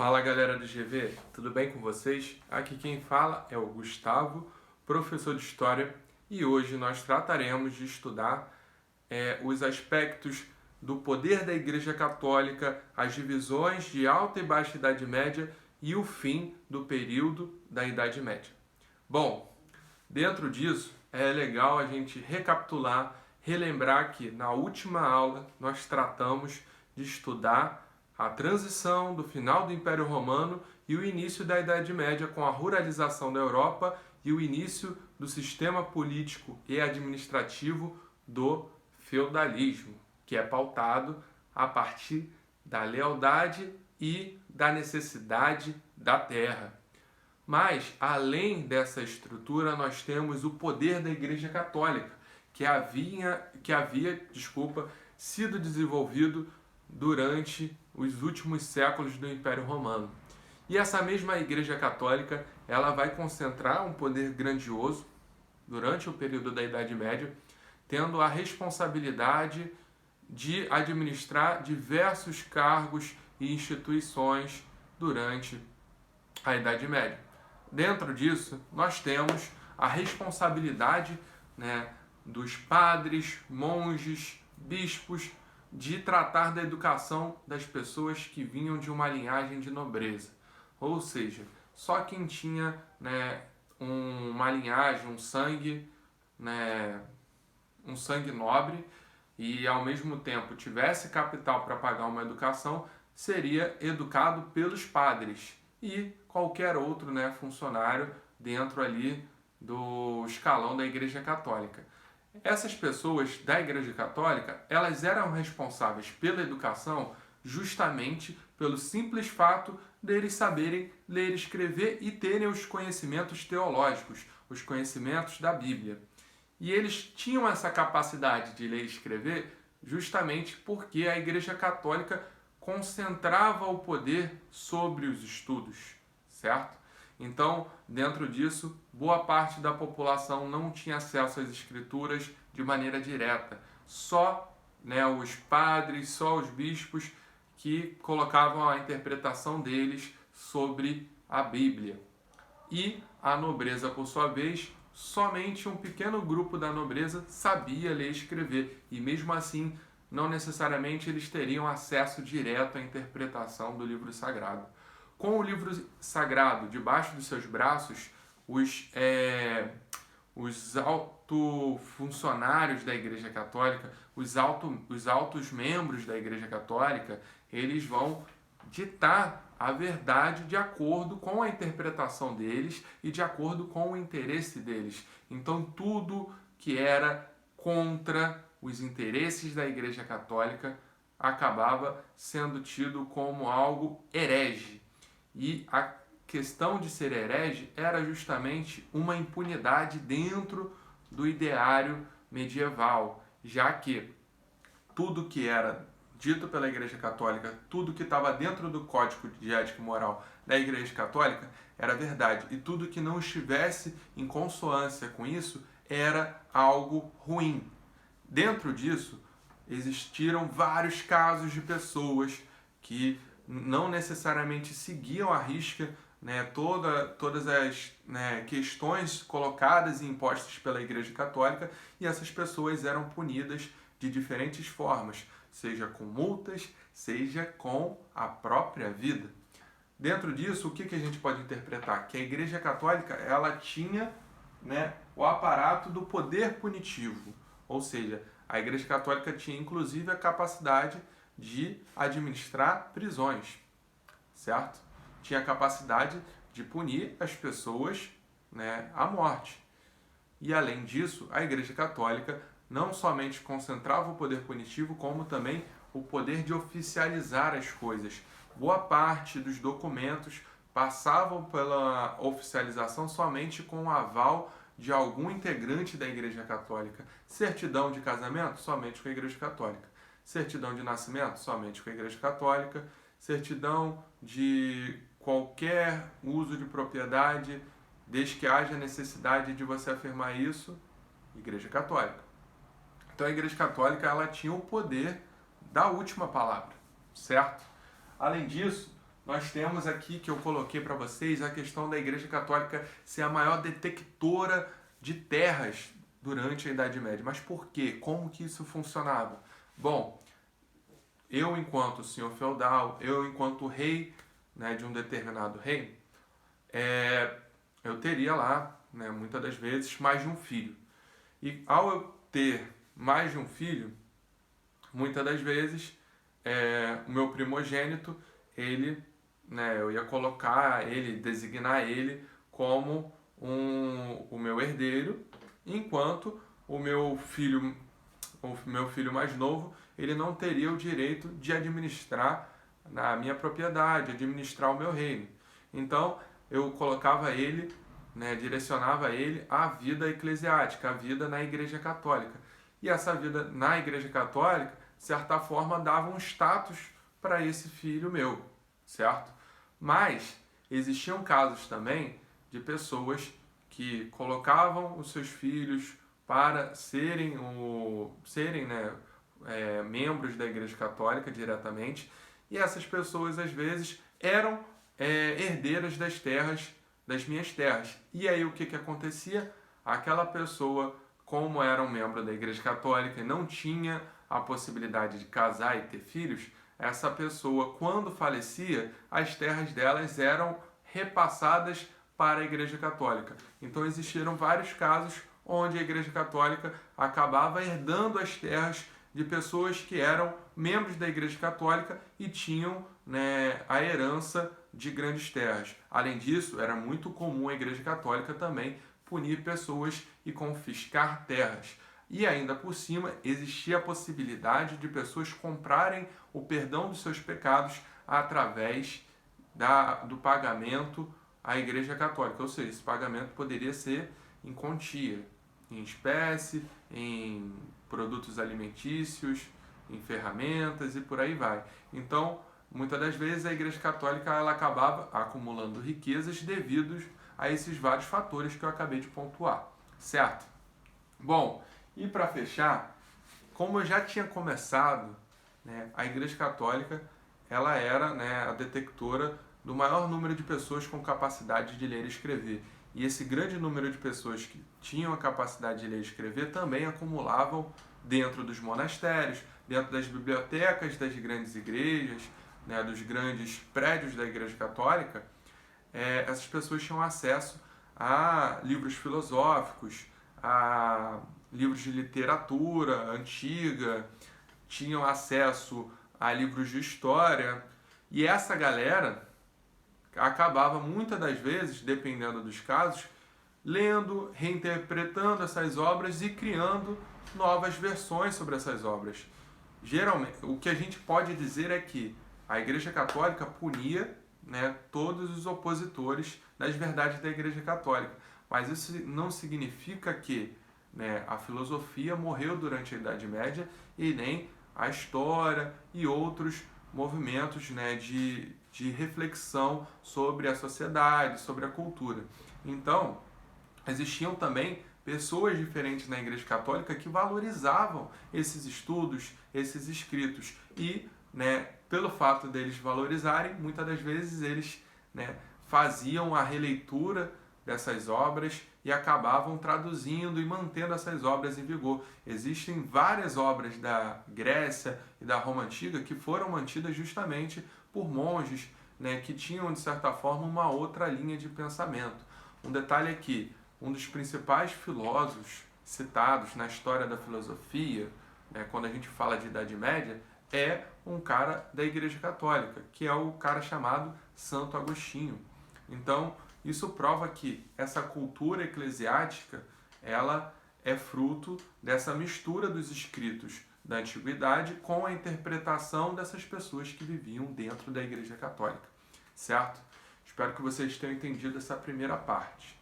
Fala galera do GV, tudo bem com vocês? Aqui quem fala é o Gustavo, professor de História, e hoje nós trataremos de estudar os aspectos do poder da Igreja Católica, as divisões de Alta e Baixa Idade Média e o fim do período da Idade Média. Bom, dentro disso é legal a gente recapitular, relembrar que na última aula nós tratamos de estudar a transição do final do Império Romano e o início da Idade Média com a ruralização da Europa e o início do sistema político e administrativo do feudalismo, que é pautado a partir da lealdade e da necessidade da terra. Mas, além dessa estrutura, nós temos o poder da Igreja Católica, que havia sido desenvolvido durante os últimos séculos do Império Romano. E essa mesma Igreja Católica, ela vai concentrar um poder grandioso durante o período da Idade Média, tendo a responsabilidade de administrar diversos cargos e instituições durante a Idade Média. Dentro disso, nós temos a responsabilidade, dos padres, monges, bispos, de tratar da educação das pessoas que vinham de uma linhagem de nobreza. Ou seja, só quem tinha uma linhagem, um sangue nobre e ao mesmo tempo tivesse capital para pagar uma educação, seria educado pelos padres e qualquer outro funcionário dentro ali do escalão da Igreja Católica. Essas pessoas da Igreja Católica, elas eram responsáveis pela educação justamente pelo simples fato deles saberem ler e escrever e terem os conhecimentos teológicos, os conhecimentos da Bíblia. E eles tinham essa capacidade de ler e escrever justamente porque a Igreja Católica concentrava o poder sobre os estudos, certo? Então, dentro disso, boa parte da população não tinha acesso às escrituras de maneira direta. Só os padres, só os bispos que colocavam a interpretação deles sobre a Bíblia. E a nobreza, por sua vez, somente um pequeno grupo da nobreza sabia ler e escrever. E mesmo assim, não necessariamente eles teriam acesso direto à interpretação do livro sagrado. Com o livro sagrado debaixo dos seus braços, os alto-funcionários da Igreja Católica, os altos membros da Igreja Católica, eles vão ditar a verdade de acordo com a interpretação deles e de acordo com o interesse deles. Então, tudo que era contra os interesses da Igreja Católica acabava sendo tido como algo herege. E a questão de ser herege era justamente uma impunidade dentro do ideário medieval, já que tudo que era dito pela Igreja Católica, tudo que estava dentro do código de ética e moral da Igreja Católica era verdade, e tudo que não estivesse em consonância com isso era algo ruim. Dentro disso, existiram vários casos de pessoas que não necessariamente seguiam à risca todas as questões colocadas e impostas pela Igreja Católica, e essas pessoas eram punidas de diferentes formas, seja com multas, seja com a própria vida. Dentro disso, o que a gente pode interpretar? Que a Igreja Católica ela tinha o aparato do poder punitivo, ou seja, a Igreja Católica tinha inclusive a capacidade de administrar prisões, certo? Tinha a capacidade de punir as pessoas à morte. E além disso, a Igreja Católica não somente concentrava o poder punitivo, como também o poder de oficializar as coisas. Boa parte dos documentos passavam pela oficialização somente com o aval de algum integrante da Igreja Católica. Certidão de casamento, somente com a Igreja Católica. Certidão de nascimento, somente com a Igreja Católica. Certidão de qualquer uso de propriedade, desde que haja necessidade de você afirmar isso, Igreja Católica. Então a Igreja Católica ela tinha o poder da última palavra, certo? Além disso, nós temos aqui, que eu coloquei para vocês, a questão da Igreja Católica ser a maior detectora de terras durante a Idade Média. Mas por quê? Como que isso funcionava? Bom, eu enquanto senhor feudal, eu enquanto rei, né, de um determinado reino, eu teria lá, né, muitas das vezes, mais de um filho. E ao eu ter mais de um filho, muitas das vezes, o meu primogênito, ele, né, eu ia colocar ele, designar ele como o meu herdeiro, enquanto o meu filho mais novo, ele não teria o direito de administrar na minha propriedade, administrar o meu reino. Então, eu colocava ele, né, direcionava ele à vida eclesiástica, à vida na Igreja Católica. E essa vida na Igreja Católica, de certa forma, dava um status para esse filho meu, certo? Mas existiam casos também de pessoas que colocavam os seus filhos para serem, né, membros da Igreja Católica diretamente, e essas pessoas às vezes eram herdeiras das minhas terras. E aí o que acontecia? Aquela pessoa, como era um membro da Igreja Católica e não tinha a possibilidade de casar e ter filhos, essa pessoa, quando falecia, as terras delas eram repassadas para a Igreja Católica. Então existiram vários casos onde a Igreja Católica acabava herdando as terras de pessoas que eram membros da Igreja Católica e tinham, né, a herança de grandes terras. Além disso, era muito comum a Igreja Católica também punir pessoas e confiscar terras. E ainda por cima, existia a possibilidade de pessoas comprarem o perdão dos seus pecados através do pagamento à Igreja Católica. Ou seja, esse pagamento poderia ser em quantia, em espécie, em produtos alimentícios, em ferramentas e por aí vai. Então, muitas das vezes a Igreja Católica ela acabava acumulando riquezas devido a esses vários fatores que eu acabei de pontuar, certo? Bom, e para fechar, como eu já tinha começado, né, a Igreja Católica ela era, né, a detectora do maior número de pessoas com capacidade de ler e escrever. E esse grande número de pessoas que tinham a capacidade de ler e escrever também acumulavam dentro dos monastérios, dentro das bibliotecas das grandes igrejas, né, dos grandes prédios da Igreja Católica. Essas pessoas tinham acesso a livros filosóficos, a livros de literatura antiga, tinham acesso a livros de história. E essa galera acabava muitas das vezes, dependendo dos casos, lendo, reinterpretando essas obras e criando novas versões sobre essas obras. Geralmente, o que a gente pode dizer é que a Igreja Católica punia, né, todos os opositores das verdades da Igreja Católica. Mas isso não significa que, né, a filosofia morreu durante a Idade Média e nem a história e outros movimentos, né, de reflexão sobre a sociedade, sobre a cultura. Então, existiam também pessoas diferentes na Igreja Católica que valorizavam esses estudos, esses escritos e, né, pelo fato deles valorizarem, muitas das vezes eles, né, faziam a releitura dessas obras e acabavam traduzindo e mantendo essas obras em vigor. Existem várias obras da Grécia e da Roma Antiga que foram mantidas justamente por monges, né, que tinham, de certa forma, uma outra linha de pensamento. Um detalhe é que um dos principais filósofos citados na história da filosofia, né, quando a gente fala de Idade Média, é um cara da Igreja Católica, que é o cara chamado Santo Agostinho. Então, isso prova que essa cultura eclesiástica, ela é fruto dessa mistura dos escritos da antiguidade com a interpretação dessas pessoas que viviam dentro da Igreja Católica, certo? Espero que vocês tenham entendido essa primeira parte.